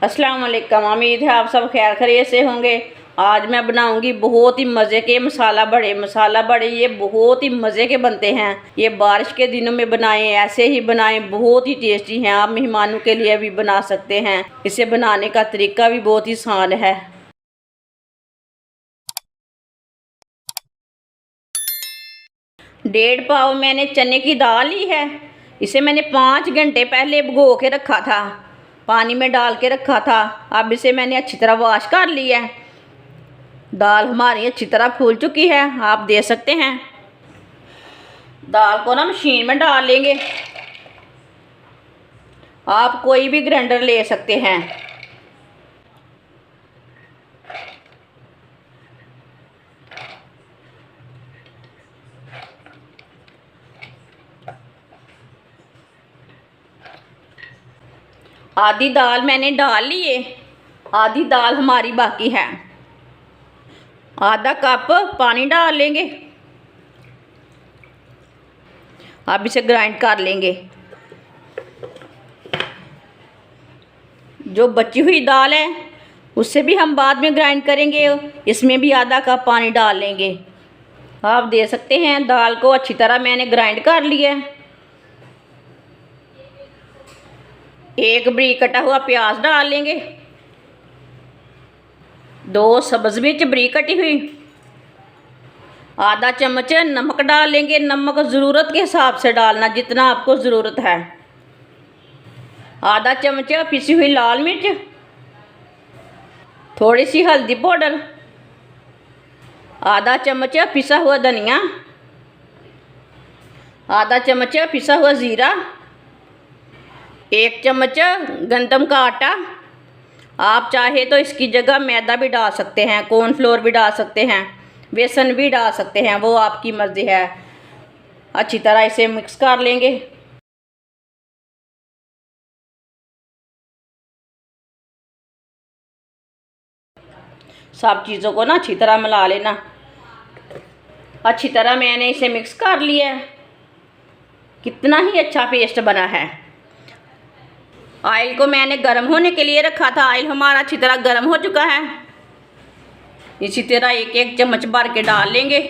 अस्सलाम वालेकुम। उम्मीद है आप सब खैर खैरियत से होंगे। आज मैं बनाऊंगी बहुत ही मज़े के मसाला बड़े ये बहुत ही मज़े के बनते हैं। ये बारिश के दिनों में बनाएं, ऐसे ही बनाएं, बहुत ही टेस्टी हैं। आप मेहमानों के लिए भी बना सकते हैं। इसे बनाने का तरीका भी बहुत ही आसान है। 1.5 पाव मैंने चने की दाल ली है। इसे मैंने 5 घंटे पहले भिगो के रखा था, पानी में डाल के रखा था। अब इसे मैंने अच्छी तरह वॉश कर लिया है। दाल हमारी अच्छी तरह फूल चुकी है, आप देख सकते हैं। दाल को ना मशीन में डाल लेंगे। आप कोई भी ग्राइंडर ले सकते हैं। आधी दाल मैंने डाल ली है, आधी दाल हमारी बाकी है। आधा कप पानी डाल लेंगे। अब इसे ग्राइंड कर लेंगे। जो बची हुई दाल है उससे भी हम बाद में ग्राइंड करेंगे। इसमें भी आधा कप पानी डाल लेंगे। आप देख सकते हैं दाल को अच्छी तरह मैंने ग्राइंड कर लिया है। एक बारीक कटा हुआ प्याज डाल लेंगे। 2 सब्ज़ मिर्च बारीक कटी हुई। आधा चम्मच नमक डाल लेंगे। नमक ज़रूरत के हिसाब से डालना, जितना आपको ज़रूरत है। आधा चम्मच पिसी हुई लाल मिर्च, थोड़ी सी हल्दी पाउडर, आधा चम्मच पिसा हुआ धनिया, आधा चम्मच पिसा हुआ ज़ीरा, 1 चम्मच गंदम का आटा। आप चाहे तो इसकी जगह मैदा भी डाल सकते हैं, कॉर्नफ्लोर भी डाल सकते हैं, बेसन भी डाल सकते हैं, वो आपकी मर्ज़ी है। अच्छी तरह इसे मिक्स कर लेंगे। सब चीज़ों को ना अच्छी तरह मिला लेना। अच्छी तरह मैंने इसे मिक्स कर लिया है। कितना ही अच्छा पेस्ट बना है। ऑयल को मैंने गर्म होने के लिए रखा था। ऑयल हमारा अच्छी तरह गर्म हो चुका है। इसी तरह 1-1 चम्मच भर के डाल लेंगे।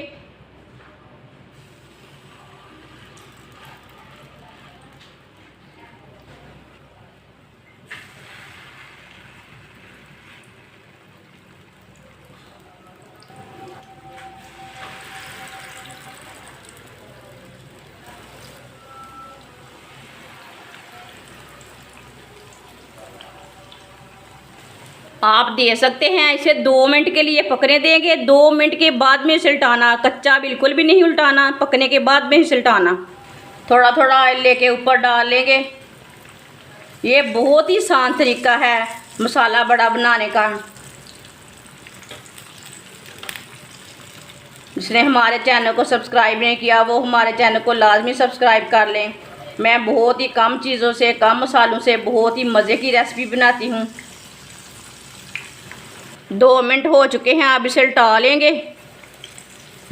आप दे सकते हैं इसे 2 मिनट के लिए पकने देंगे। 2 मिनट के बाद में इसे उल्टाना, कच्चा बिल्कुल भी नहीं उल्टाना, पकने के बाद में इसे उल्टाना। थोड़ा थोड़ा ऑयल लेके ऊपर डाल लेंगे। ये बहुत ही आसान तरीका है मसाला बड़ा बनाने का। जिसने हमारे चैनल को सब्सक्राइब नहीं किया वो हमारे चैनल को लाजमी सब्सक्राइब कर लें। मैं बहुत ही कम चीज़ों से, कम मसालों से बहुत ही मज़े की रेसिपी बनाती हूँ। 2 मिनट हो चुके हैं, अब इसे उल्टा लेंगे।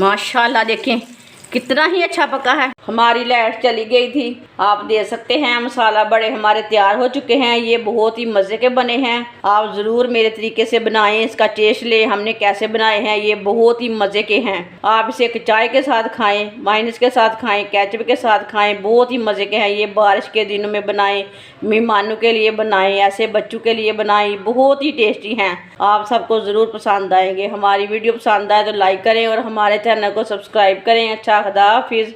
माशाल्लाह देखें कितना ही अच्छा पका है। हमारी लाइट चली गई थी। आप देख सकते हैं मसाला बड़े हमारे तैयार हो चुके हैं। ये बहुत ही मज़े के बने हैं। आप ज़रूर मेरे तरीके से बनाएं, इसका टेस्ट लें हमने कैसे बनाए हैं। ये बहुत ही मज़े के हैं। आप इसे चाय के साथ खाएं, मायोनीज के साथ खाएं, केचप के साथ खाएं, बहुत ही मज़े के हैं। ये बारिश के दिनों में बनाएं, मेहमानों के लिए बनाएं, ऐसे बच्चों के लिए बनाएं, बहुत ही टेस्टी हैं। आप सबको ज़रूर पसंद आएंगे। हमारी वीडियो पसंद आए तो लाइक करें और हमारे चैनल को सब्सक्राइब करें। अच्छा, खुदा हाफिज़।